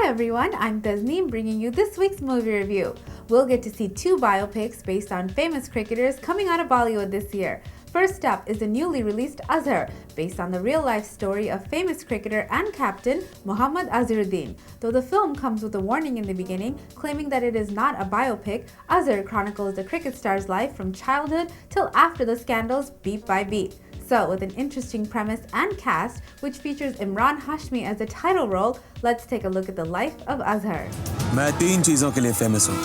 Hi everyone, I'm Tasneem bringing you this week's movie review. We'll get to see two biopics based on famous cricketers coming out of Bollywood this year. First up is the newly released Azhar, based on the real-life story of famous cricketer and captain Mohammed Azharuddin. Though the film comes with a warning in the beginning, claiming that it is not a biopic, Azhar chronicles the cricket star's life from childhood till after the scandals beat by beat. So, with an interesting premise and cast, which features Emraan Hashmi as the title role, let's take a look at the life of Azhar. मैं तीन चीजों के लिए famous हूँ।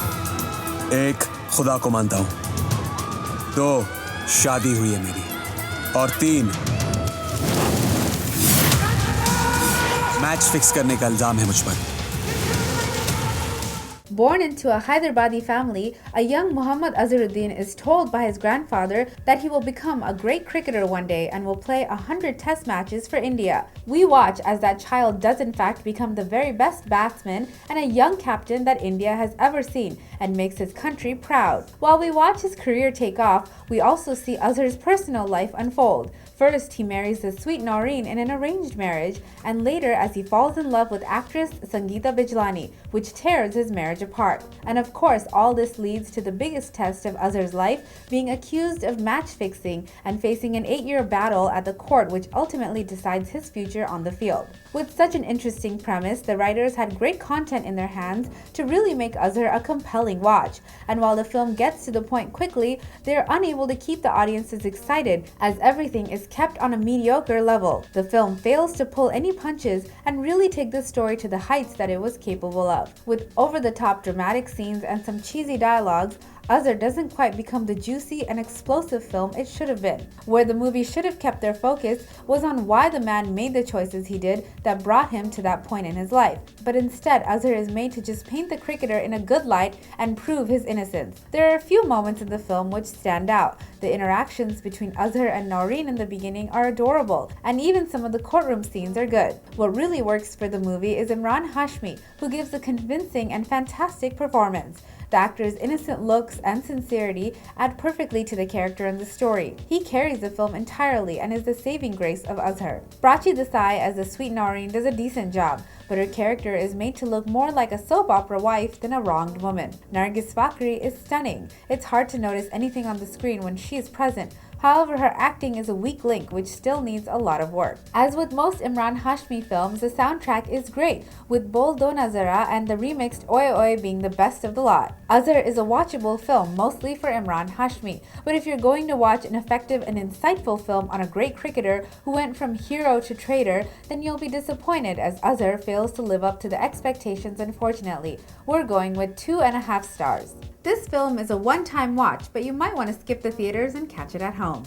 एक, खुदा को मानता हूँ। दो, शादी हुई है मेरी। और तीन, मैच फिक्स करने का इल्जाम है मुझ पर। Born into a Hyderabadi family, a young Mohammed Azharuddin is told by his grandfather that he will become a great cricketer one day and will play 100 test matches for India. We watch as that child does in fact become the very best batsman and a young captain that India has ever seen and makes his country proud. While we watch his career take off, we also see Azhar's personal life unfold. First, he marries the sweet Noreen in an arranged marriage, and later as he falls in love with actress Sangeeta Bijlani, which tears his marriage apart. And of course, all this leads to the biggest test of Azhar's life, being accused of match fixing and facing an 8-year battle at the court which ultimately decides his future on the field. With such an interesting premise, the writers had great content in their hands to really make Azhar a compelling watch. And while the film gets to the point quickly, they are unable to keep the audiences excited as everything is kept on a mediocre level. The film fails to pull any punches and really take the story to the heights that it was capable of. With over-the-top dramatic scenes and some cheesy dialogues, Azhar doesn't quite become the juicy and explosive film it should have been. Where the movie should have kept their focus was on why the man made the choices he did that brought him to that point in his life. But instead, Azhar is made to just paint the cricketer in a good light and prove his innocence. There are a few moments in the film which stand out. The interactions between Azhar and Noreen in the beginning are adorable, and even some of the courtroom scenes are good. What really works for the movie is Emraan Hashmi, who gives a convincing and fantastic performance. The actor's innocent looks and sincerity add perfectly to the character and the story. He carries the film entirely and is the saving grace of Azhar. Prachi Desai as the sweet Noreen does a decent job, but her character is made to look more like a soap opera wife than a wronged woman. Nargis Fakhri is stunning. It's hard to notice anything on the screen when she is present. However, her acting is a weak link which still needs a lot of work. As with most Emraan Hashmi films, the soundtrack is great, with Bol Do Nazara and the remixed Oye Oye being the best of the lot. Azhar is a watchable film, mostly for Emraan Hashmi, but if you're going to watch an effective and insightful film on a great cricketer who went from hero to traitor, then you'll be disappointed as Azhar fails to live up to the expectations unfortunately. We're going with 2.5 stars. This film is a one-time watch, but you might want to skip the theaters and catch it at home.